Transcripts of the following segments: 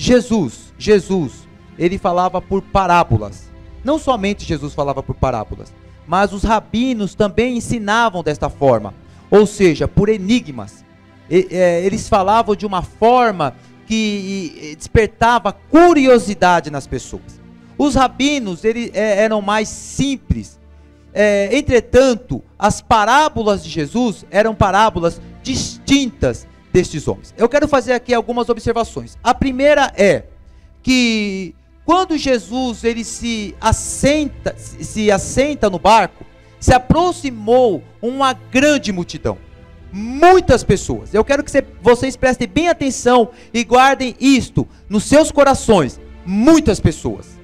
Jesus, ele falava por parábolas. Não somente Jesus falava por parábolas, mas os rabinos também ensinavam desta forma, ou seja, por enigmas. Eles falavam de uma forma que despertava curiosidade nas pessoas. Os rabinos eram mais simples. Entretanto, as parábolas de Jesus eram parábolas distintas destes homens. Eu quero fazer aqui algumas observações. A primeira é que quando Jesus ele se assenta no barco, se aproximou uma grande multidão, muitas pessoas. Eu quero que vocês prestem bem atenção e guardem isto nos seus corações. Muitas pessoas,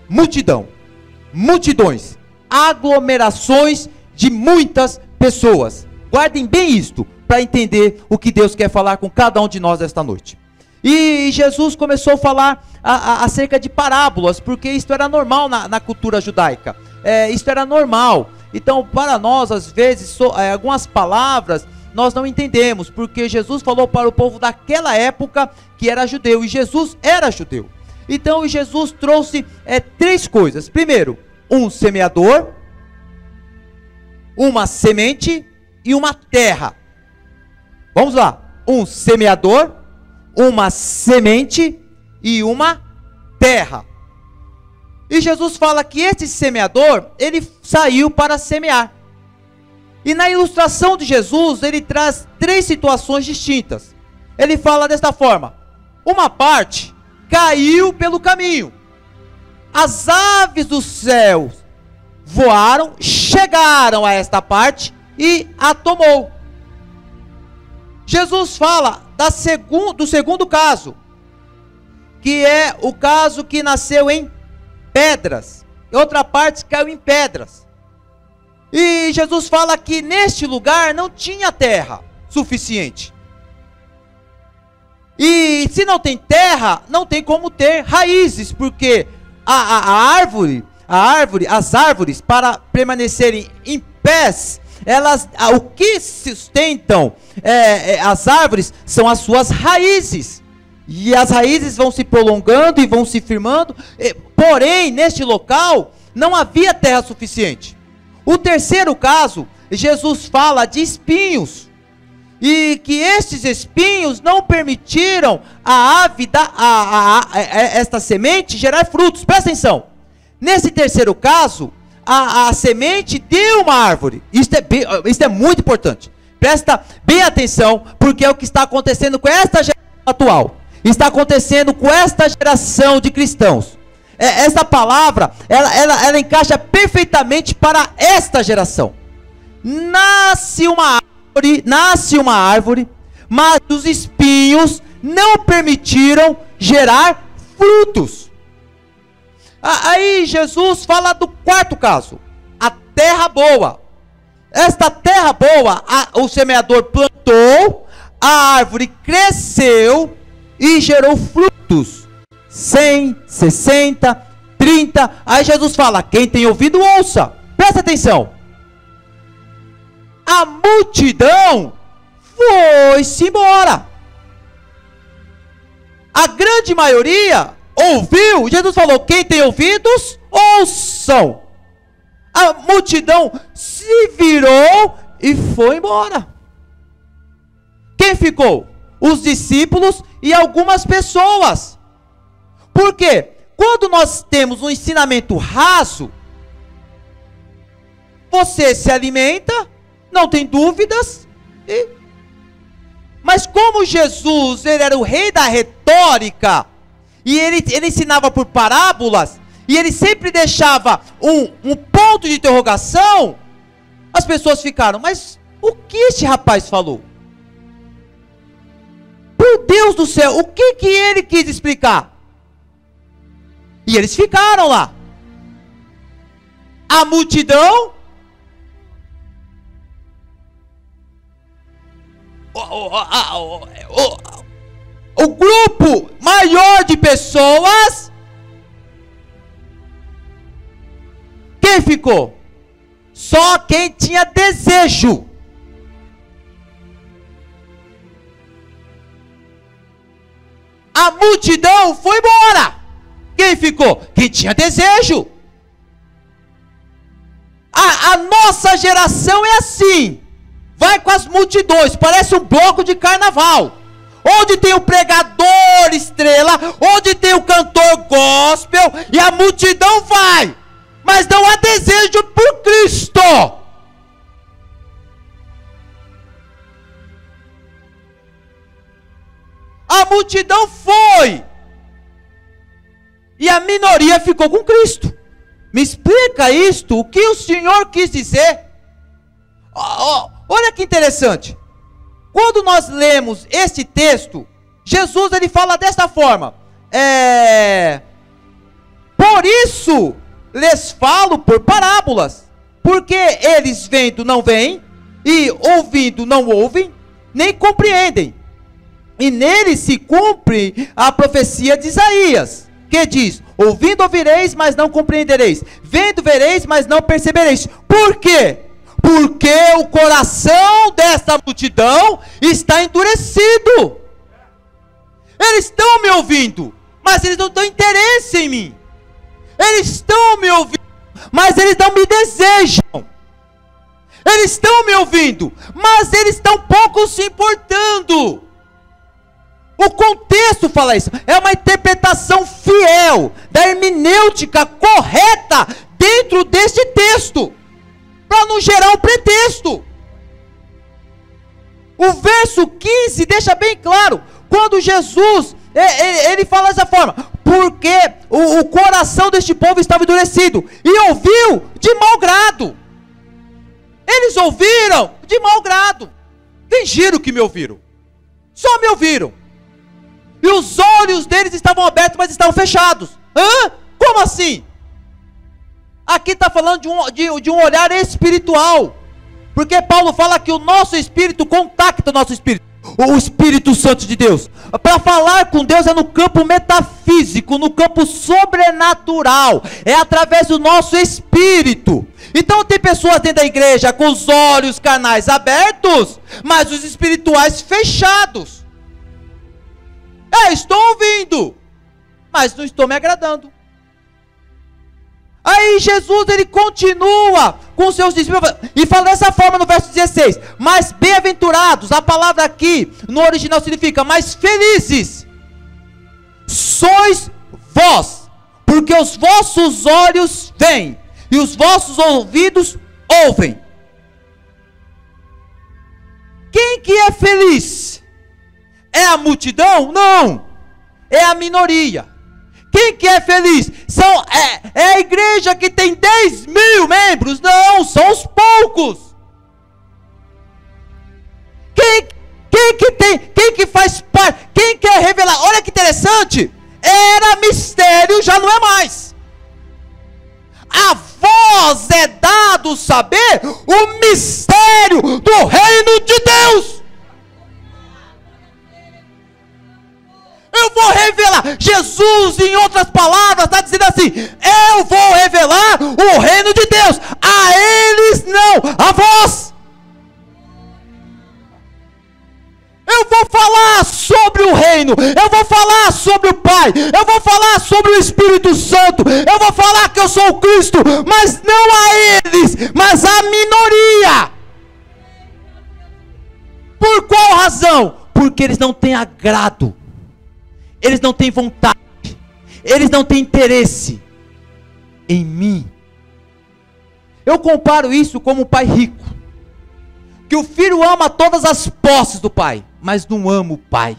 multidão, multidões, aglomerações de muitas pessoas. Guardem bem isto para entender o que Deus quer falar com cada um de nós esta noite. E Jesus começou a falar acerca de parábolas, porque isto era normal na cultura judaica. Isto era normal. Então, para nós, às vezes, algumas palavras nós não entendemos, porque Jesus falou para o povo daquela época que era judeu, e Jesus era judeu. Então, Jesus trouxe três coisas. Primeiro, um semeador, uma semente e uma terra. Vamos lá. Um semeador, uma semente e uma terra. E Jesus fala que esse semeador, ele saiu para semear. E na ilustração de Jesus, ele traz três situações distintas. Ele fala desta forma: uma parte caiu pelo caminho. As aves dos céus voaram, chegaram a esta parte e a tomou. Jesus fala do segundo caso, que é o caso que nasceu em pedras. Outra parte caiu em pedras. E Jesus fala que neste lugar não tinha terra suficiente. E se não tem terra, não tem como ter raízes, porque as árvores, para permanecerem em pés, o que sustentam as árvores são as suas raízes. E as raízes vão se prolongando e vão se firmando. Porém, neste local, não havia terra suficiente. O terceiro caso, Jesus fala de espinhos. E que estes espinhos não permitiram esta semente gerar frutos. Presta atenção. Nesse terceiro caso, a semente deu uma árvore. Isso é muito importante. Presta bem atenção, porque é o que está acontecendo com esta geração atual. Está acontecendo com esta geração de cristãos. Essa palavra, ela encaixa perfeitamente para esta geração. Nasce uma árvore, mas os espinhos não permitiram gerar frutos. Aí Jesus fala do quarto caso, a terra boa. Esta terra boa, o semeador plantou, a árvore cresceu e gerou frutos. 100, 60, 30. Aí Jesus fala: quem tem ouvido, ouça. Presta atenção. A multidão foi-se embora. A grande maioria ouviu. Jesus falou: quem tem ouvidos, ouçam. A multidão se virou e foi embora. Quem ficou? Os discípulos e algumas pessoas. Por quê? Quando nós temos um ensinamento raso, você se alimenta, não tem dúvidas. Mas como Jesus, ele era o rei da retórica, e ele ensinava por parábolas, e ele sempre deixava um ponto de interrogação, as pessoas ficaram: mas o que este rapaz falou? Por Deus do céu, o que ele quis explicar? E eles ficaram lá. A multidão, o grupo maior de pessoas, quem ficou? Só quem tinha desejo. a multidão foi embora. Quem ficou? Quem tinha desejo. A nossa geração é assim. Vai com as multidões, parece um bloco de carnaval. Onde tem o pregador estrela, onde tem o cantor gospel, e a multidão vai. Mas não há desejo por Cristo. A multidão foi. E a minoria ficou com Cristo. Me explica isto, o que o Senhor quis dizer? Olha que interessante. Quando nós lemos este texto, Jesus ele fala desta forma: por isso lhes falo por parábolas, porque eles vendo não veem, e ouvindo não ouvem, nem compreendem. E nele se cumpre a profecia de Isaías, que diz: ouvindo ouvireis, mas não compreendereis, vendo vereis, mas não percebereis. Por quê? Porque o coração dessa multidão está endurecido. Eles estão me ouvindo, mas eles não têm interesse em mim. Eles estão me ouvindo, mas eles não me desejam. Eles estão me ouvindo, mas eles estão pouco se importando. O contexto fala isso. É uma interpretação fiel da hermenêutica correta dentro deste texto, para não gerar um pretexto. O verso 15 deixa bem claro, quando Jesus, ele fala dessa forma: porque o coração deste povo estava endurecido, e ouviu de mau grado. Eles ouviram de mau grado. Fingiram que me ouviram. Só me ouviram. E os olhos deles estavam abertos, mas estavam fechados. Hã? Como assim? Aqui está falando de um olhar espiritual. Porque Paulo fala que o nosso espírito contacta o nosso espírito, o Espírito Santo de Deus. Para falar com Deus é no campo metafísico, no campo sobrenatural. É através do nosso espírito. Então tem pessoas dentro da igreja com os olhos carnais abertos, mas os espirituais fechados. Estou ouvindo, mas não estou me agradando. Aí Jesus ele continua com seus discípulos e fala dessa forma no verso 16: mas bem-aventurados, a palavra aqui no original significa mais felizes sois vós, porque os vossos olhos veem e os vossos ouvidos ouvem. Quem que é feliz? É a multidão? Não, é a minoria. Quem que é feliz? É a igreja que tem 10 mil membros? Não, são os poucos. Quem que faz parte? Quem quer revelar? Olha que interessante. Era mistério, já não é mais. A vós é dado saber o mistério do reino de Deus. Eu vou revelar. Jesus, em outras palavras, está dizendo assim: eu vou revelar o reino de Deus. A eles não, a vós. Eu vou falar sobre o reino. Eu vou falar sobre o Pai. Eu vou falar sobre o Espírito Santo. Eu vou falar que eu sou o Cristo. Mas não a eles, mas a minoria. Por qual razão? Porque eles não têm agrado. Eles não têm vontade, eles não têm interesse em mim. Eu comparo isso como um pai rico, que o filho ama todas as posses do pai, mas não ama o pai.